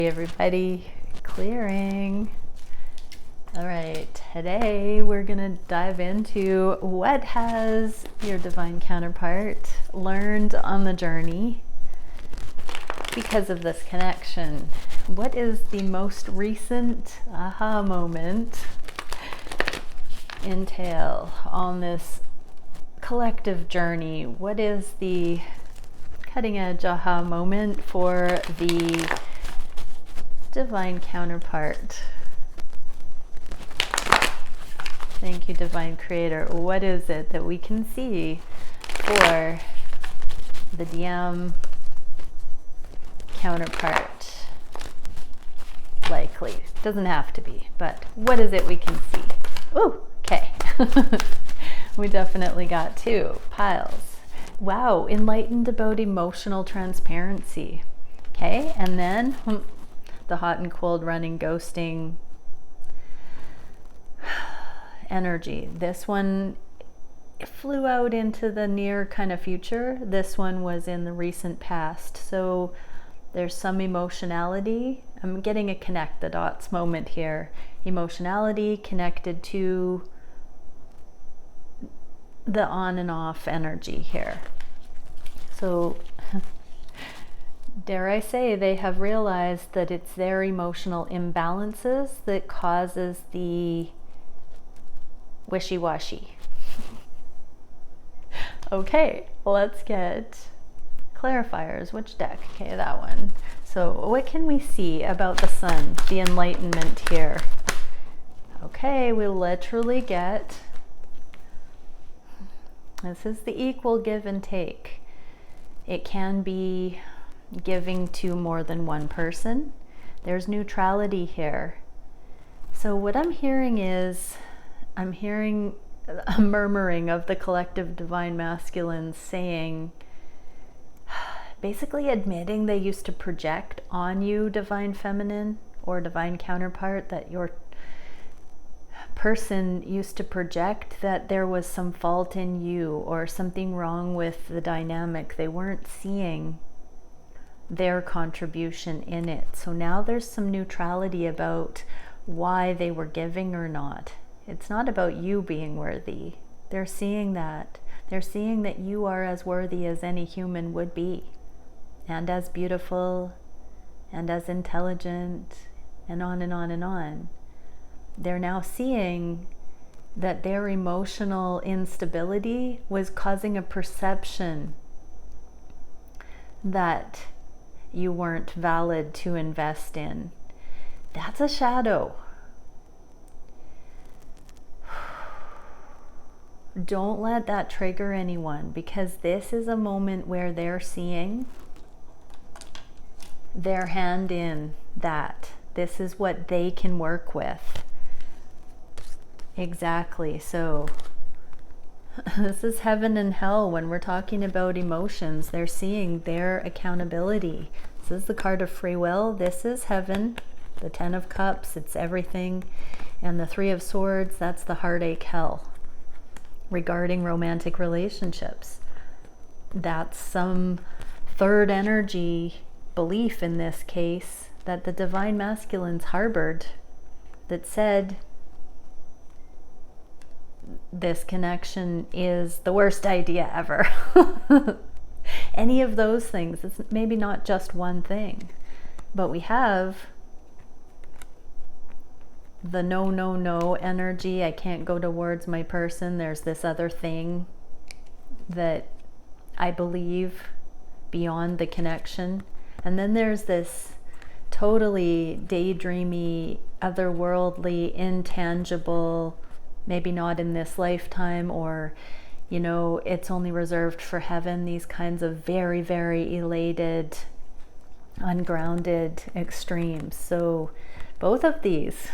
Hey everybody, clearing. All right, today we're gonna dive into what has your divine counterpart learned on the journey because of this connection. What is the most recent aha moment entail on this collective journey? What is the cutting edge aha moment for the divine counterpart? Thank you, divine creator. What is it that we can see for the DM counterpart? Likely, doesn't have to be, but what is it we can see? Oh, okay. We definitely got two piles. Wow, enlightened about emotional transparency. Okay, and then the hot and cold, running, ghosting energy. This one flew out into the near kind of future. This one was in the recent past. So there's some emotionality. I'm getting a connect the dots moment here. Emotionality connected to the on and off energy here. So dare I say, they have realized that it's their emotional imbalances that causes the wishy-washy. Okay, let's get clarifiers. Which deck? Okay, that one. So what can we see about the sun, the enlightenment here? Okay, we literally get, this is the equal give and take. It can be giving to more than one person. There's neutrality here. So what I'm hearing is, I'm hearing a murmuring of the collective divine masculines saying, basically admitting they used to project on you, divine feminine or divine counterpart, that your person used to project that there was some fault in you or something wrong with the dynamic. They weren't seeing their contribution in it. So now there's some neutrality about why they were giving or not. It's not about you being worthy. They're seeing that. They're seeing that you are as worthy as any human would be, and as beautiful, and as intelligent, and on and on and on. They're now seeing that their emotional instability was causing a perception that you weren't valid to invest in. That's a shadow. Don't let that trigger anyone, because this is a moment where they're seeing their hand in that. This is what they can work with. Exactly. So this is heaven and hell when we're talking about emotions. They're seeing their accountability. This is the card of free will. This is heaven. The 10 of Cups, it's everything. And the 3 of Swords, that's the heartache hell regarding romantic relationships. That's some third energy belief in this case that the divine masculines harbored, that said this connection is the worst idea ever. Any of those things. It's maybe not just one thing, but we have the no, no, no energy. I can't go towards my person. There's this other thing that I believe beyond the connection. And then there's this totally daydreamy, otherworldly, intangible, maybe not in this lifetime, or, you know, it's only reserved for heaven. These kinds of very, very elated, ungrounded extremes. So both of these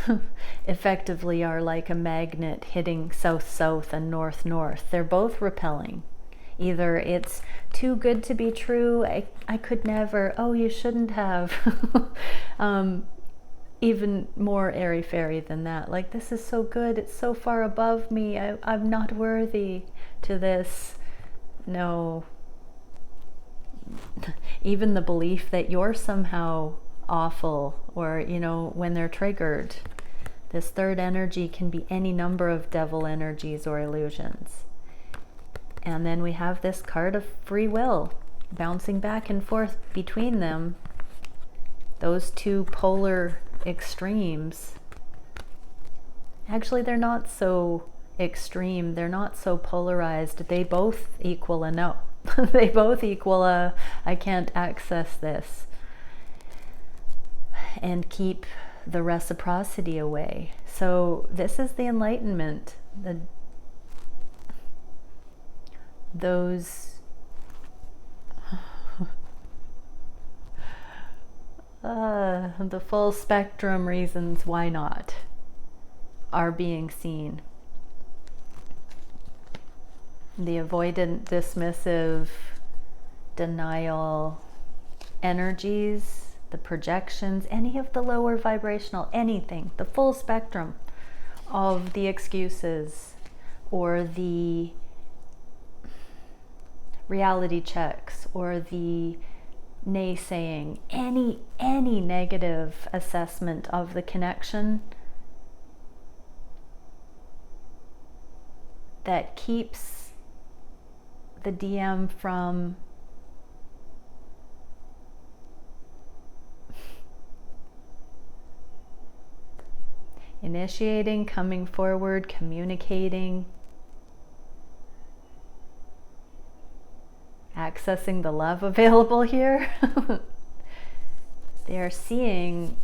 effectively are like a magnet hitting south-south and north-north. They're both repelling. Either it's too good to be true, I could never, oh, you shouldn't have. Even more airy-fairy than that. Like, this is so good, it's so far above me, I'm not worthy to this. No. Even the belief that you're somehow awful, or, you know, when they're triggered. This third energy can be any number of devil energies or illusions. And then we have this card of free will, bouncing back and forth between them. Those two polar extremes. Actually, they're not so extreme. They're not so polarized. They both equal a no. They both equal a I can't access this. And keep the reciprocity away. So this is the enlightenment. Those the full spectrum reasons why not are being seen. The avoidant, dismissive, denial energies, the projections, any of the lower vibrational, anything, the full spectrum of the excuses or the reality checks or the naysaying, any negative assessment of the connection that keeps the DM from initiating, coming forward, communicating, accessing the love available here. They are seeing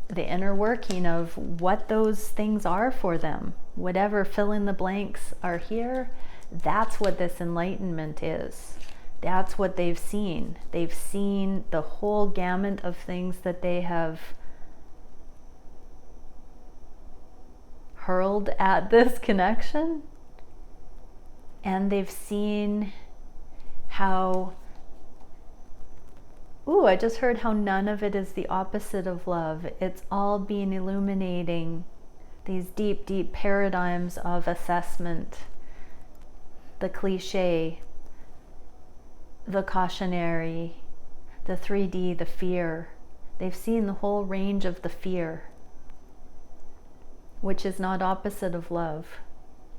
the inner working of what those things are for them. Whatever fill in the blanks are here, that's what this enlightenment is. That's what they've seen. They've seen the whole gamut of things that they have hurled at this connection, and they've seen how, I just heard how none of it is the opposite of love. It's all been illuminating these deep paradigms of assessment, the cliche, the cautionary, the 3D, the fear. They've seen the whole range of the fear, which is not opposite of love.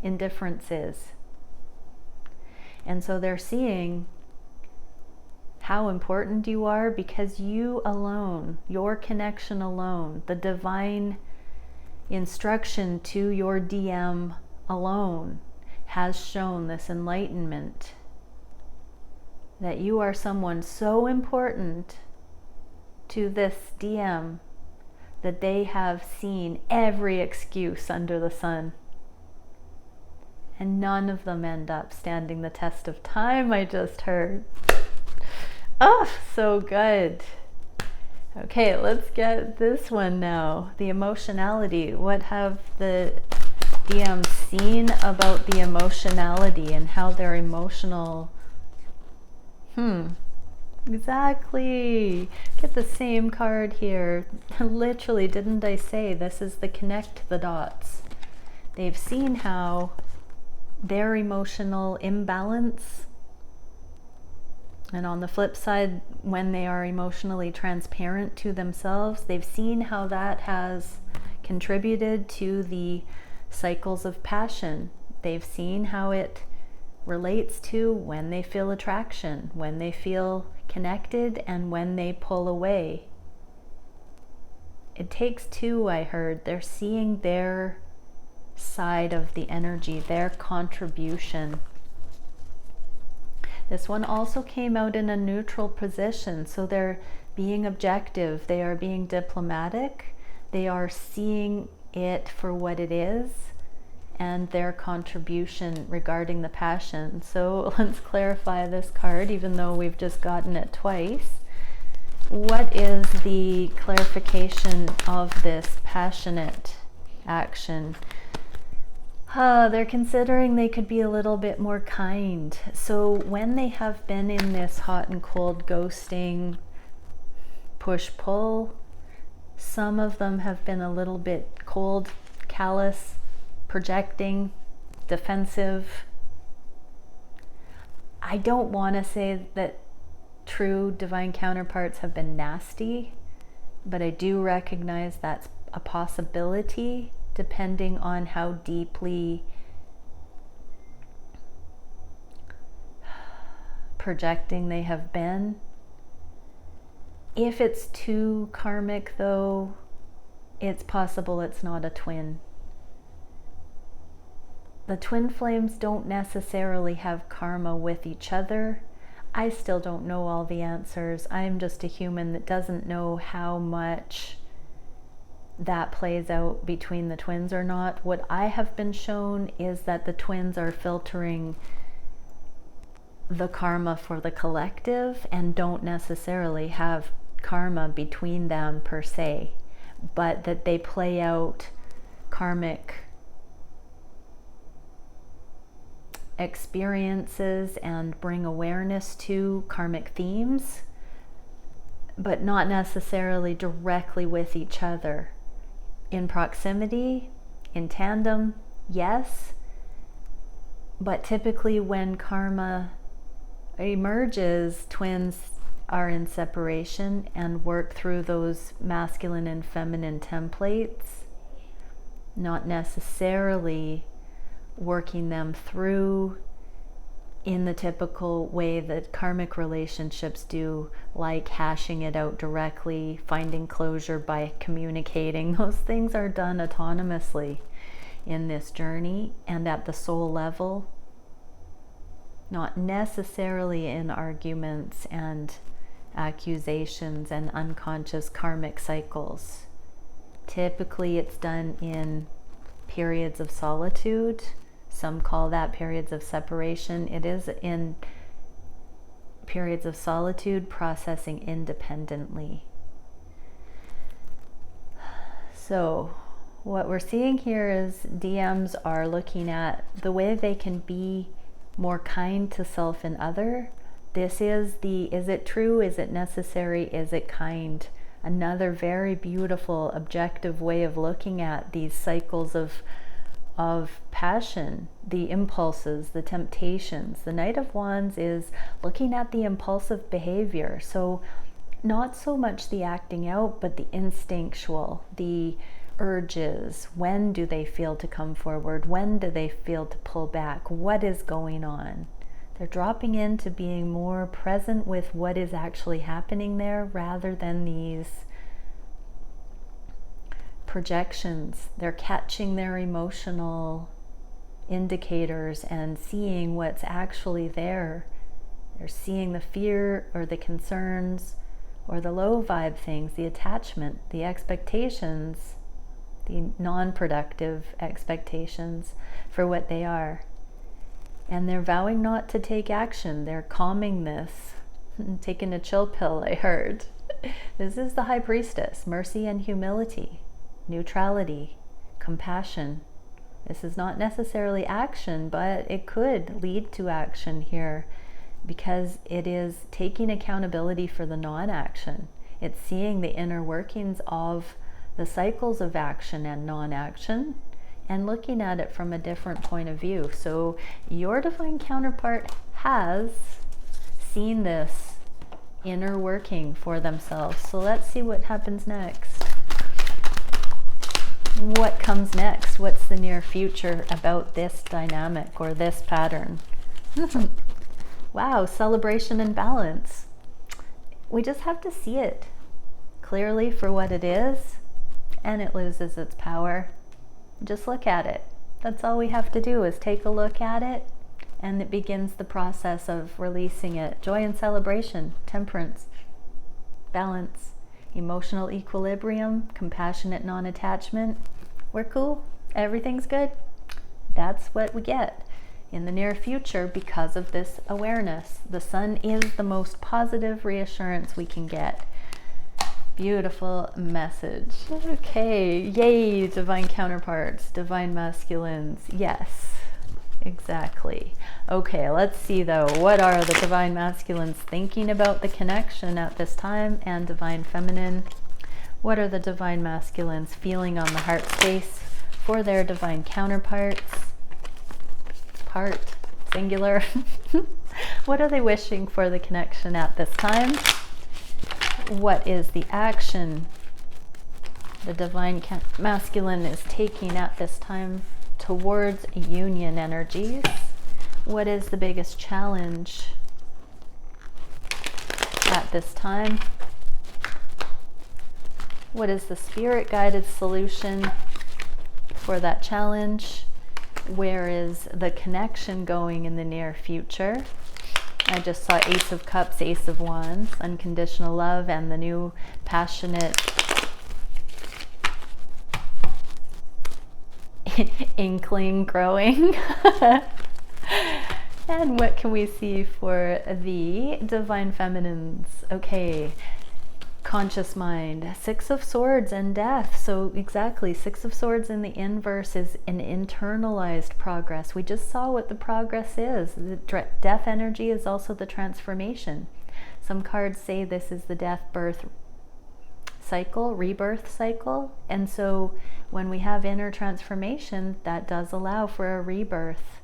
Indifference is. And so they're seeing how important you are, because you alone, your connection alone, the divine instruction to your DM alone has shown this enlightenment, that you are someone so important to this DM that they have seen every excuse under the sun. And none of them end up standing the test of time, I just heard. Oh, so good. Okay, let's get this one now. The emotionality. What have the DMs seen about the emotionality and how they're emotional? Exactly. Get the same card here. Literally, didn't I say this is the connect the dots? They've seen how their emotional imbalance, and on the flip side, when they are emotionally transparent to themselves, they've seen how that has contributed to the cycles of passion. They've seen how it relates to when they feel attraction, when they feel connected, and when they pull away. It takes two, I heard. They're seeing their side of the energy, their contribution. This one also came out in a neutral position, so they're being objective, they are being diplomatic, they are seeing it for what it is and their contribution regarding the passion. So let's clarify this card, even though we've just gotten it twice. What is the clarification of this passionate action? They're considering they could be a little bit more kind. So when they have been in this hot and cold ghosting, push-pull, some of them have been a little bit cold, callous, projecting, defensive. I don't want to say that true divine counterparts have been nasty, but I do recognize that's a possibility depending on how deeply projecting they have been. If it's too karmic though, it's possible it's not a twin. The twin flames don't necessarily have karma with each other. I still don't know all the answers. I'm just a human that doesn't know how much that plays out between the twins or not. What I have been shown is that the twins are filtering the karma for the collective and don't necessarily have karma between them per se, but that they play out karmic experiences and bring awareness to karmic themes, but not necessarily directly with each other. In proximity, in tandem, yes, but typically when karma emerges, twins are in separation and work through those masculine and feminine templates, not necessarily working them through in the typical way that karmic relationships do, like hashing it out directly, finding closure by communicating. Those things are done autonomously in this journey and at the soul level, not necessarily in arguments and accusations and unconscious karmic cycles. Typically it's done in periods of solitude. Some call that periods of separation. It is in periods of solitude, processing independently. So what we're seeing here is DMs are looking at the way they can be more kind to self and other. This is it true? Is it necessary? Is it kind? Another very beautiful, objective way of looking at these cycles of passion, the impulses, the temptations. The Knight of Wands is looking at the impulsive behavior. So not so much the acting out, but the instinctual, the urges. When do they feel to come forward? When do they feel to pull back? What is going on? They're dropping into being more present with what is actually happening there rather than these projections. They're catching their emotional indicators and seeing what's actually there. They're seeing the fear or the concerns or the low vibe things, the attachment, the expectations, the non-productive expectations for what they are. And they're vowing not to take action. They're calming this, taking a chill pill, I heard. This is the High Priestess, mercy and humility, neutrality, compassion. This is not necessarily action, but it could lead to action here because it is taking accountability for the non-action. It's seeing the inner workings of the cycles of action and non-action and looking at it from a different point of view. So your divine counterpart has seen this inner working for themselves. So let's see what happens next. What comes next? What's the near future about this dynamic or this pattern? Wow, celebration and balance. We just have to see it clearly for what it is, and it loses its power. Just look at it. That's all we have to do is take a look at it, and it begins the process of releasing it. Joy and celebration, temperance, balance, emotional equilibrium, compassionate non-attachment. We're cool. Everything's good. That's what we get in the near future because of this awareness. The sun is the most positive reassurance we can get. Beautiful message. Okay, yay, divine counterparts, divine masculines. Yes, exactly. Okay, let's see though. What are the divine masculines thinking about the connection at this time, and divine feminine? What are the divine masculines feeling on the heart space for their divine counterparts? Part, singular. What are they wishing for the connection at this time? What is the action the divine masculine is taking at this time towards union energies. What is the biggest challenge at this time? What is the spirit-guided solution for that challenge? Where is the connection going in the near future? I just saw Ace of Cups, Ace of Wands, unconditional love, and the new passionate inkling growing. And what can we see for the divine feminines? Okay, conscious mind, Six of Swords and death. So exactly, Six of Swords in the inverse is an internalized progress. We just saw what the progress is. The death energy is also the transformation. Some cards say this is the death, birth cycle, rebirth cycle. And so when we have inner transformation, that does allow for a rebirth,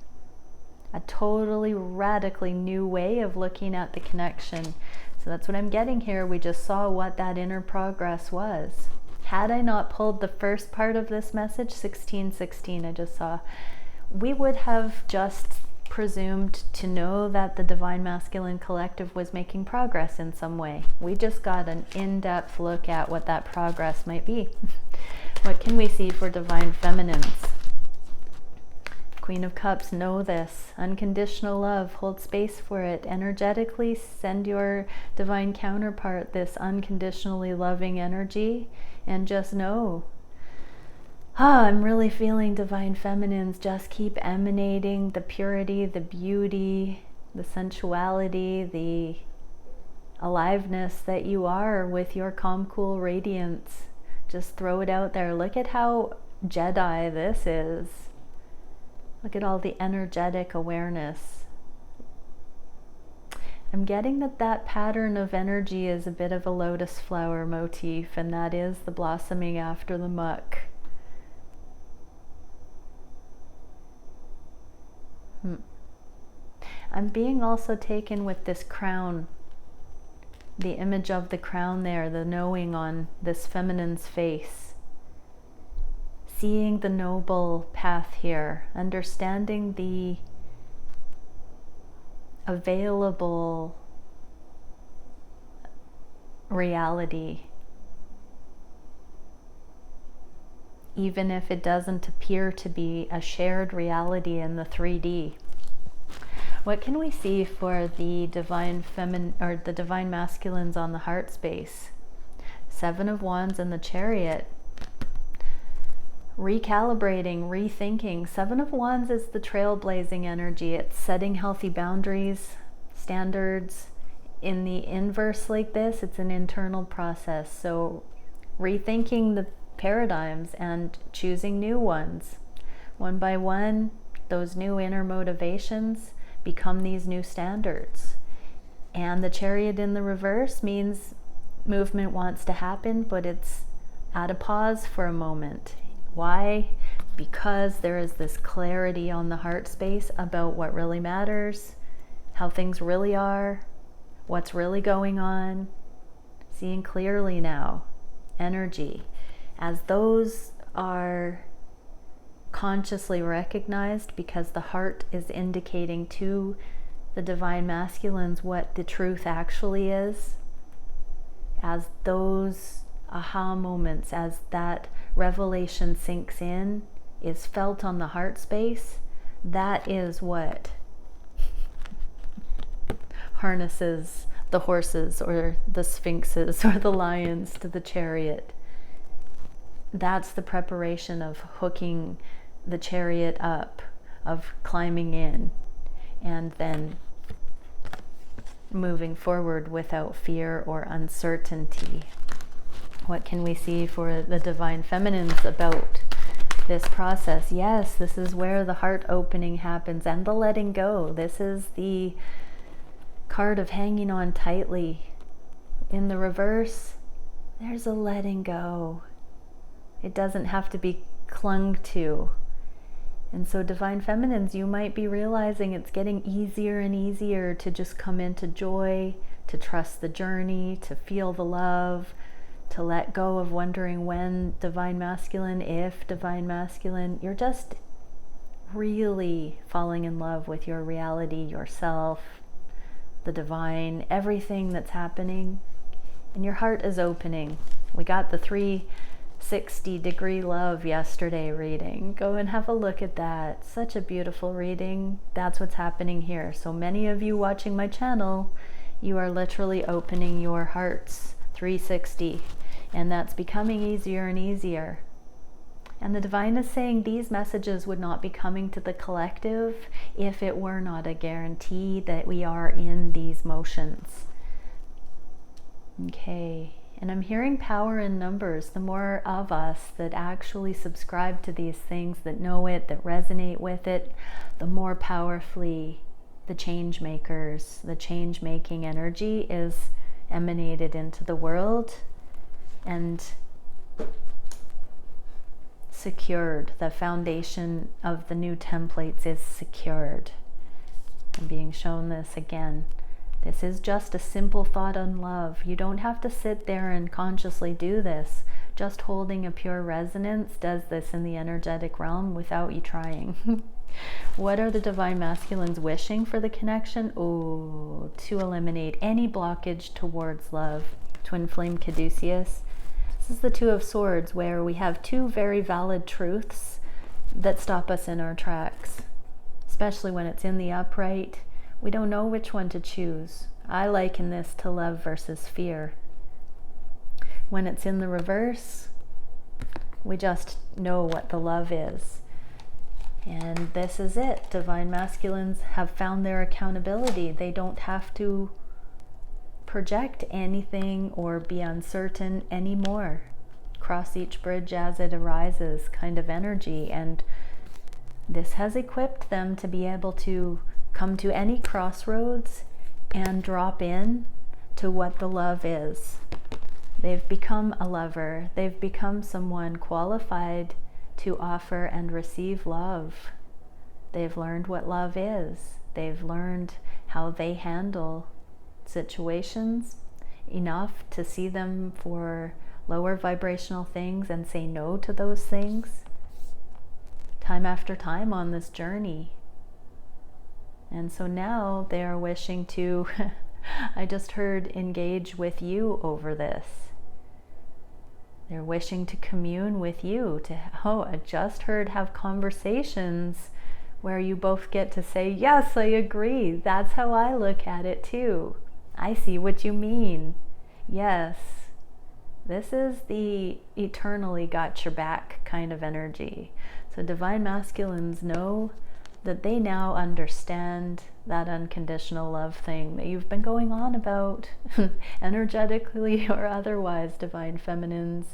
a totally radically new way of looking at the connection. So that's what I'm getting here. We just saw what that inner progress was. Had I not pulled the first part of this message, 1616, I just saw, we would have just presumed to know that the divine masculine collective was making progress in some way. We just got an in-depth look at what that progress might be. What can we see for divine feminines? Queen of Cups, know this. Unconditional love, hold space for it. Energetically send your divine counterpart this unconditionally loving energy and just know, I'm really feeling divine feminines. Just keep emanating the purity, the beauty, the sensuality, the aliveness that you are with your calm, cool radiance. Just throw it out there. Look at how Jedi this is. Look at all the energetic awareness. I'm getting that pattern of energy is a bit of a lotus flower motif, and that is the blossoming after the muck. I'm being also taken with this crown, the image of the crown there, the knowing on this feminine's face. Seeing the noble path here, understanding the available reality, even if it doesn't appear to be a shared reality in the 3D. What can we see for the divine feminine or the divine masculines on the heart space? Seven of Wands and the Chariot. Recalibrating, rethinking. Seven of Wands is the trailblazing energy. It's setting healthy boundaries, standards. In the inverse like this, it's an internal process. So rethinking the paradigms and choosing new ones. One by one, those new inner motivations become these new standards. And the Chariot in the reverse means movement wants to happen, but it's at a pause for a moment. Why? Because there is this clarity on the heart space about what really matters, how things really are, what's really going on. Seeing clearly now, energy. As those are consciously recognized, because the heart is indicating to the divine masculines what the truth actually is, as those aha moments, as that revelation sinks in, is felt on the heart space, that is what harnesses the horses or the sphinxes or the lions to the chariot. That's the preparation of hooking the chariot up, of climbing in, and then moving forward without fear or uncertainty. What can we see for the divine feminines about this process? Yes, this is where the heart opening happens and the letting go. This is the card of hanging on tightly. In the reverse, there's a letting go. It doesn't have to be clung to. And so divine feminines, you might be realizing it's getting easier and easier to just come into joy, to trust the journey, to feel the love, to let go of wondering when divine masculine, if divine masculine. You're just really falling in love with your reality, yourself, the divine, everything that's happening, and your heart is opening. We got the 360-degree love yesterday reading. Go and have a look at that. Such a beautiful reading. That's what's happening here. So many of you watching my channel, you are literally opening your hearts 360, and that's becoming easier and easier. And the divine is saying these messages would not be coming to the collective if it were not a guarantee that we are in these motions. Okay, and I'm hearing power in numbers. The more of us that actually subscribe to these things, that know it, that resonate with it, the more powerfully the change makers, the change making energy is emanated into the world and secured. The foundation of the new templates is secured. I'm being shown this again. This is just a simple thought on love. You don't have to sit there and consciously do this. Just holding a pure resonance does this in the energetic realm without you trying. What are the divine masculines wishing for the connection? Oh, to eliminate any blockage towards love. Twin flame caduceus. This is the Two of Swords, where we have two very valid truths that stop us in our tracks, especially when it's in the upright. We don't know which one to choose. I liken this to love versus fear. When it's in the reverse, we just know what the love is. And this is it. Divine masculines have found their accountability. They don't have to project anything or be uncertain anymore. Cross each bridge as it arises kind of energy. And this has equipped them to be able to come to any crossroads and drop in to what the love is. They've become a lover. They've become someone qualified to offer and receive love. They've learned what love is. They've learned how they handle situations enough to see them for lower vibrational things and say no to those things time after time on this journey. And so now they are wishing to, I just heard, engage with you over this. They're wishing to commune with you, I just heard, have conversations where you both get to say, yes, I agree. That's how I look at it too. I see what you mean. Yes. This is the eternally got your back kind of energy. So divine masculines know that they now understand that unconditional love thing that you've been going on about, energetically or otherwise, divine feminines.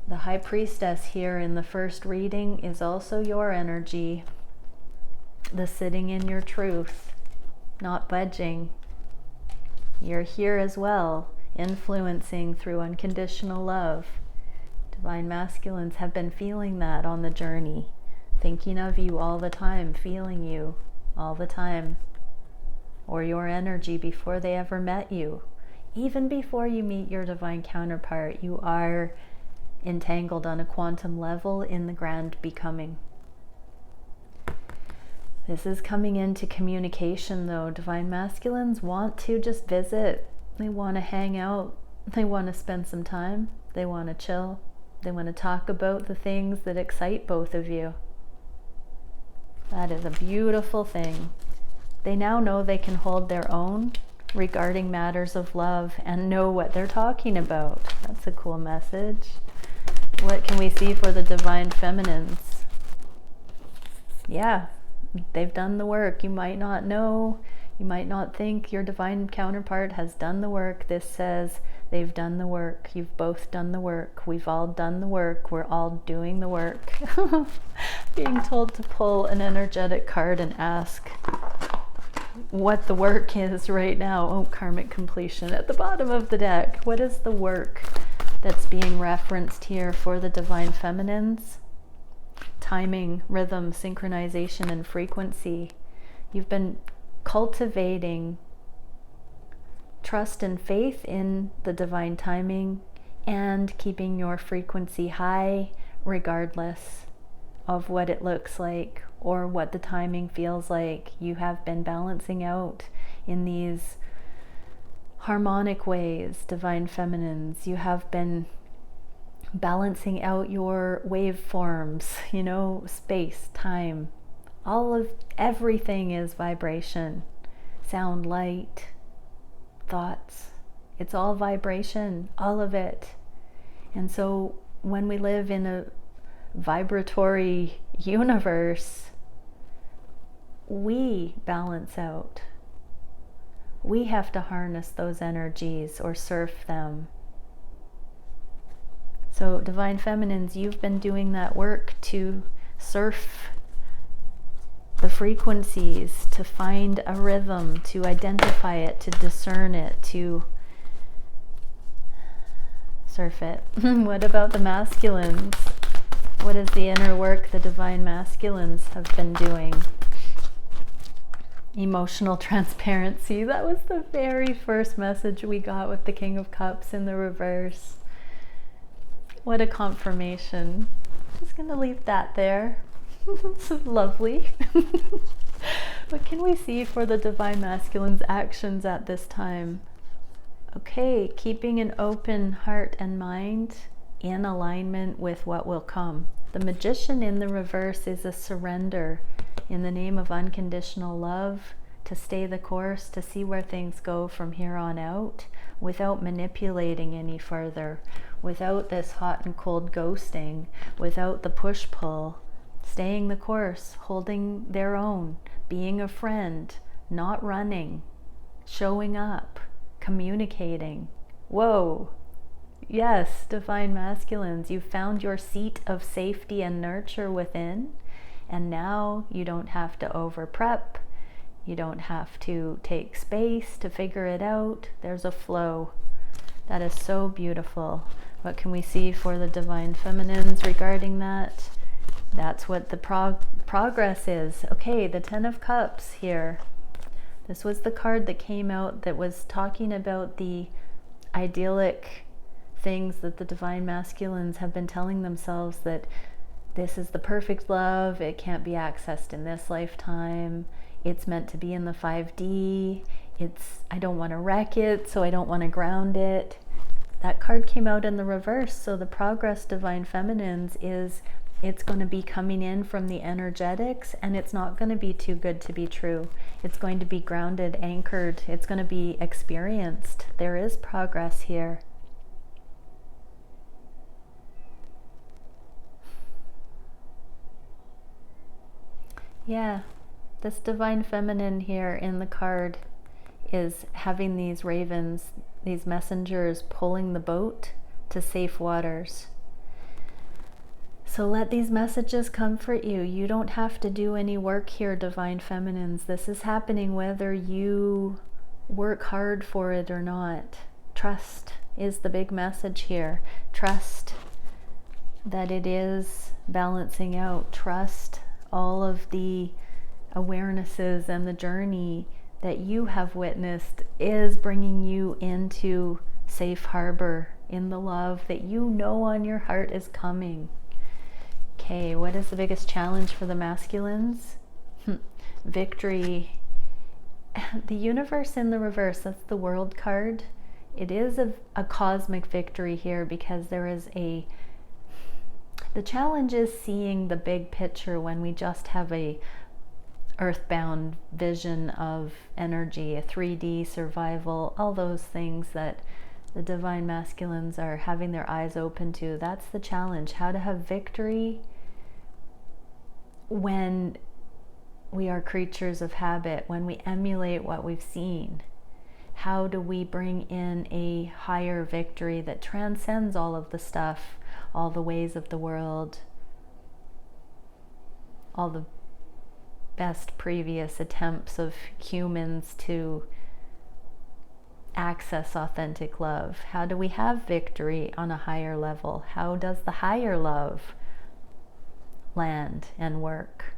The High Priestess here in the first reading is also your energy. The sitting in your truth, not budging. You're here as well, influencing through unconditional love. Divine masculines have been feeling that on the journey, thinking of you all the time, feeling you all the time, or your energy before they ever met you. Even before you meet your divine counterpart, you are entangled on a quantum level in the grand becoming. This is coming into communication though. Divine masculines want to just visit. They want to hang out. They want to spend some time. They want to chill. They want to talk about the things that excite both of you. That is a beautiful thing. They now know they can hold their own regarding matters of love and know what they're talking about. That's a cool message. What can we see for the divine feminines? Yeah, they've done the work. You might not know, you might not think your divine counterpart has done the work. This says they've done the work. You've both done the work. We've all done the work. We're all doing the work. Being told to pull an energetic card and ask what the work is right now. Oh, karmic completion at the bottom of the deck. What is the work that's being referenced here for the divine feminines? Timing, rhythm, synchronization, and frequency. You've been cultivating trust and faith in the divine timing, and keeping your frequency high regardless of what it looks like or what the timing feels like. You have been balancing out in these harmonic ways, divine feminines. You have been balancing out your waveforms, you know, space, time. Everything is vibration, sound, light, thoughts. It's all vibration, all of it. And so when we live in a vibratory universe, we balance out. We have to harness those energies or surf them. So divine feminines, you've been doing that work to surf the frequencies, to find a rhythm, to identify it, to discern it, to surf it. What about the masculines? What is the inner work the divine masculines have been doing? Emotional transparency. That was the very first message we got with the King of Cups in the reverse. What a confirmation. Just going to leave that there. It's lovely. What can we see for the divine masculine's actions at this time? Okay, keeping an open heart and mind in alignment with what will come. The Magician in the reverse is a surrender in the name of unconditional love, to stay the course, to see where things go from here on out without manipulating any further, without this hot and cold ghosting, without the push-pull. Staying the course, holding their own, being a friend, not running, showing up, communicating. Whoa! Yes, divine masculines, you've found your seat of safety and nurture within, and now you don't have to over prep. You don't have to take space to figure it out. There's a flow. That is so beautiful. What can we see for the divine feminines regarding that? That's what the progress is. Okay, the Ten of Cups here. This was the card that came out that was talking about the idyllic things that the divine masculines have been telling themselves, that this is the perfect love. It can't be accessed in this lifetime. It's meant to be in the 5D. I don't want to wreck it, so I don't want to ground it. That card came out in the reverse. So the progress, divine feminines, is it's going to be coming in from the energetics, and it's not going to be too good to be true. It's going to be grounded, anchored. It's going to be experienced. There is progress here. Yeah, this divine feminine here in the card is having these ravens, these messengers pulling the boat to safe waters. So let these messages comfort you. You don't have to do any work here, divine feminines. This is happening whether you work hard for it or not. Trust is the big message here. Trust that it is balancing out. Trust all of the awarenesses and the journey that you have witnessed is bringing you into safe harbor in the love that you know on your heart is coming. Okay, what is the biggest challenge for the masculines? Victory. The universe in the reverse, that's the World card. It is a cosmic victory here, because there is the challenge is seeing the big picture when we just have a earthbound vision of energy, a 3D survival, all those things that the divine masculines are having their eyes open to. That's the challenge, how to have victory when we are creatures of habit, when we emulate what we've seen. How do we bring in a higher victory that transcends all of the stuff, all the ways of the world, all the best previous attempts of humans to access authentic love? How do we have victory on a higher level? How does the higher love land and work?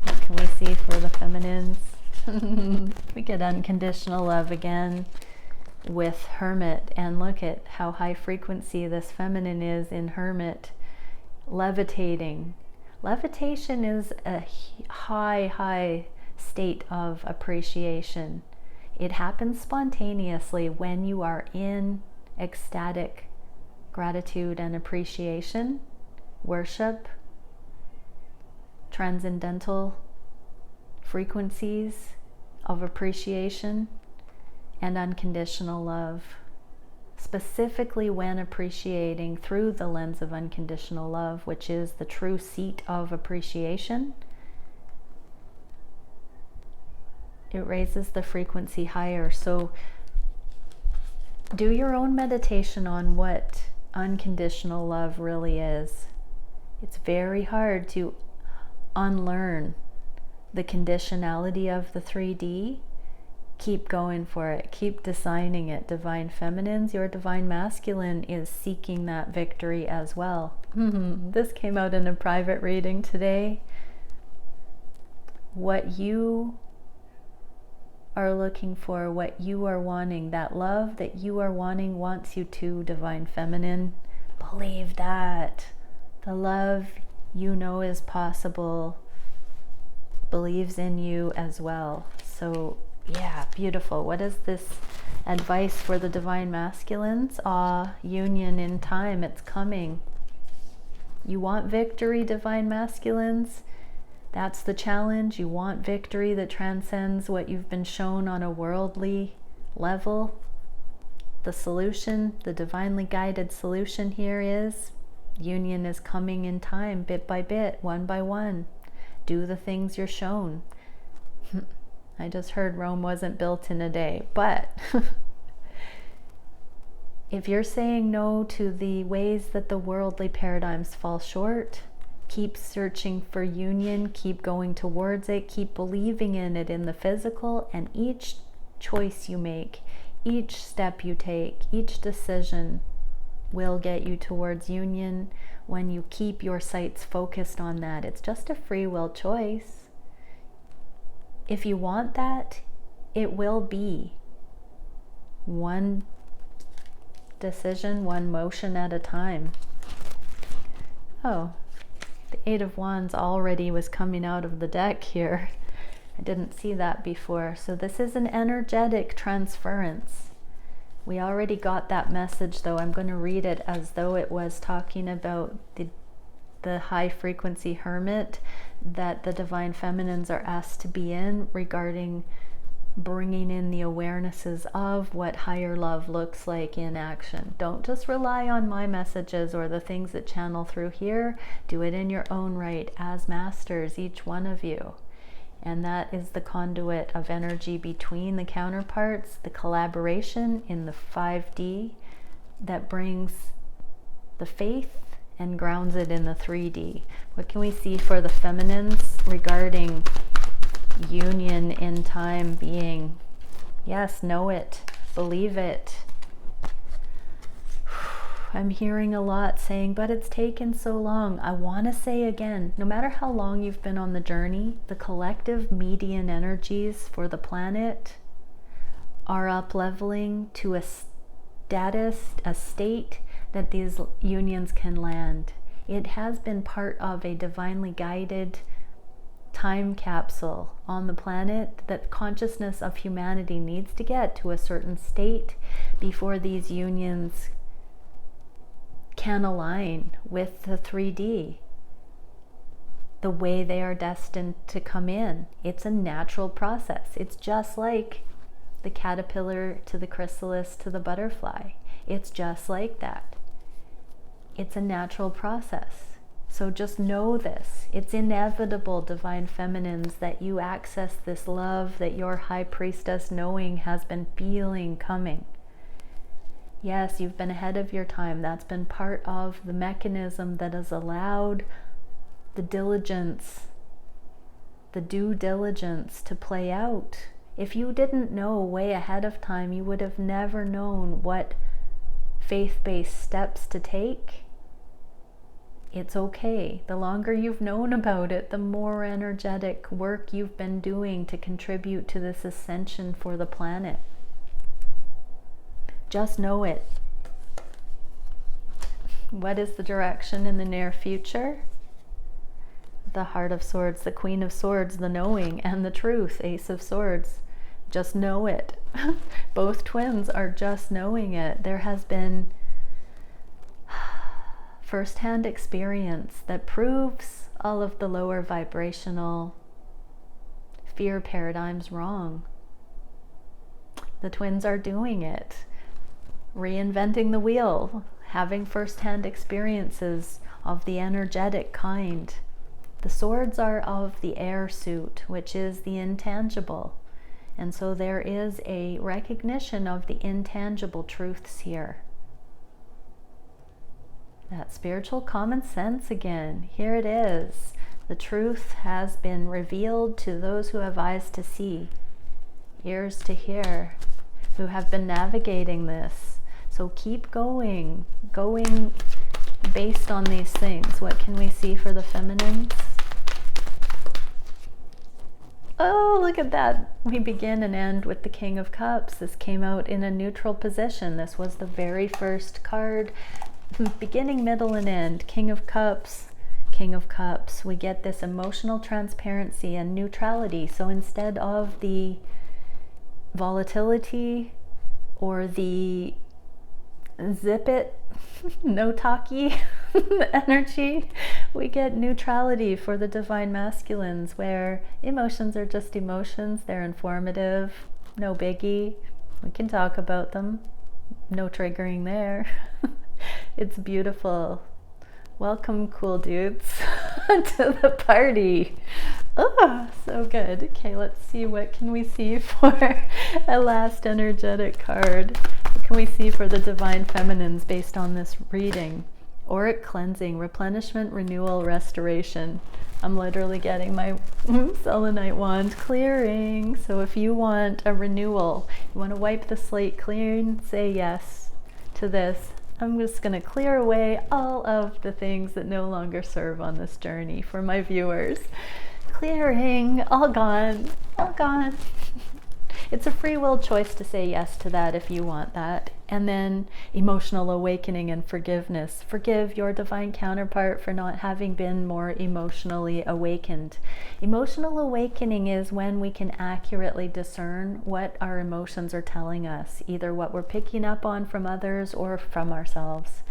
What can we see for the feminines? We get unconditional love again. with Hermit, and look at how high frequency this feminine is in Hermit, levitating. Levitation is a high state of appreciation. It happens spontaneously when you are in ecstatic gratitude and appreciation, worship, transcendental frequencies of appreciation, and unconditional love. Specifically when appreciating through the lens of unconditional love, which is the true seat of appreciation, it raises the frequency higher. So do your own meditation on what unconditional love really is. It's very hard to unlearn the conditionality of the 3D. Keep going for it. Keep designing it. Divine feminines, your divine masculine is seeking that victory as well. This came out in a private reading today. What you are looking for, what you are wanting, that love that you are wanting wants you to, divine feminine. Believe that. The love you know is possible believes in you as well. So yeah, beautiful. What is this advice for the divine masculines? Union in time, it's coming. You want victory, divine masculines? That's the challenge. You want victory that transcends what you've been shown on a worldly level. The solution, the divinely guided solution here is union is coming in time, bit by bit, one by one. Do the things you're shown. I just heard Rome wasn't built in a day, but if you're saying no to the ways that the worldly paradigms fall short, keep searching for union, keep going towards it, keep believing in it in the physical, and each choice you make, each step you take, each decision will get you towards union when you keep your sights focused on that. It's just a free will choice. If you want that, it will be. One decision, one motion at a time. Oh, the Eight of Wands already was coming out of the deck here. I didn't see that before. So this is an energetic transference. We already got that message, though. I'm going to read it as though it was talking about the high frequency hermit that the divine feminines are asked to be in, regarding bringing in the awarenesses of what higher love looks like in action. Don't just rely on my messages or the things that channel through here. Do it in your own right as masters, each one of you. And that is the conduit of energy between the counterparts, the collaboration in the 5D that brings the faith and grounds it in the 3D. What can we see for the feminines regarding union in time being? Yes, know it, believe it. I'm hearing a lot saying, but it's taken so long. I want to say again, no matter how long you've been on the journey, the collective median energies for the planet are up leveling to a status, a state that these unions can land. It has been part of a divinely guided time capsule on the planet that consciousness of humanity needs to get to a certain state before these unions can align with the 3D the way they are destined to come in. It's a natural process. It's just like the caterpillar to the chrysalis to the butterfly. It's just like that. It's a natural process. So just know this. It's inevitable, divine feminines, that you access this love that your high priestess knowing has been feeling coming. Yes, you've been ahead of your time. That's been part of the mechanism that has allowed the diligence, the due diligence to play out. If you didn't know way ahead of time, you would have never known what faith-based steps to take. It's okay. The longer you've known about it, the more energetic work you've been doing to contribute to this ascension for the planet. Just know it. What is the direction in the near future? The Heart of Swords, the Queen of Swords, the knowing and the truth, Ace of Swords. Just know it. Both twins are just knowing it. There has been first-hand experience that proves all of the lower vibrational fear paradigms wrong. The twins are doing it, reinventing the wheel, having first-hand experiences of the energetic kind. The swords are of the air suit, which is the intangible. And so there is a recognition of the intangible truths here. That spiritual common sense again. Here it is. The truth has been revealed to those who have eyes to see, ears to hear, who have been navigating this. So keep going based on these things. What can we see for the feminines? Oh, look at that. We begin and end with the King of Cups. This came out in a neutral position. This was the very first card. Beginning, middle, and end. King of Cups, King of Cups. We get this emotional transparency and neutrality. So instead of the volatility or the zip it, no talkie energy, we get neutrality for the divine masculines, where emotions are just emotions. They're informative, no biggie. We can talk about them, no triggering there. It's beautiful. Welcome, cool dudes, to the party. Oh, so good. Okay, let's see, what can we see for a last energetic card? What can we see for the divine feminines based on this reading? Auric cleansing, replenishment, renewal, restoration. I'm literally getting my selenite wand clearing. So if you want a renewal, you want to wipe the slate clean, say yes to this. I'm just going to clear away all of the things that no longer serve on this journey for my viewers. Clearing, all gone, all gone. It's a free will choice to say yes to that if you want that. And then emotional awakening and forgiveness. Forgive your divine counterpart for not having been more emotionally awakened. Emotional awakening is when we can accurately discern what our emotions are telling us, either what we're picking up on from others or from ourselves.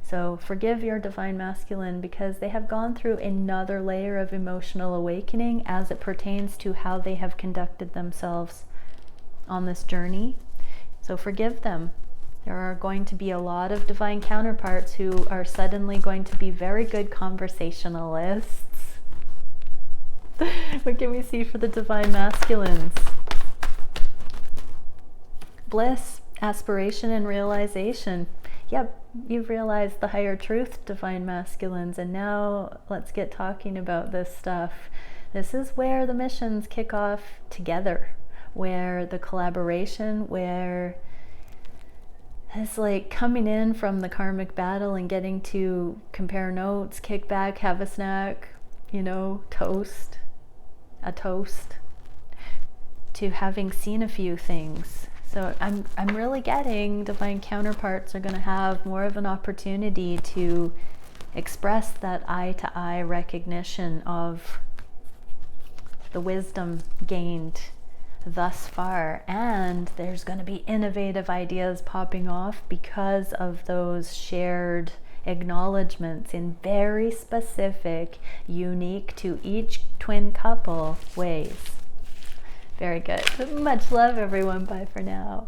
So forgive your divine masculine because they have gone through another layer of emotional awakening as it pertains to how they have conducted themselves on this journey. So forgive them. There are going to be a lot of divine counterparts who are suddenly going to be very good conversationalists. What can we see for the divine masculines? Bliss, aspiration, and realization. Yep, you've realized the higher truth, divine masculines, and now let's get talking about this stuff. This is where the missions kick off together, where the collaboration, where it's like coming in from the karmic battle and getting to compare notes, kick back, have a snack, you know, toast, a toast, to having seen a few things. So I'm really getting divine counterparts are going to have more of an opportunity to express that eye-to-eye recognition of the wisdom gained thus far, and there's going to be innovative ideas popping off because of those shared acknowledgements in very specific, unique to each twin couple ways. Very good. Much love, everyone. Bye for now.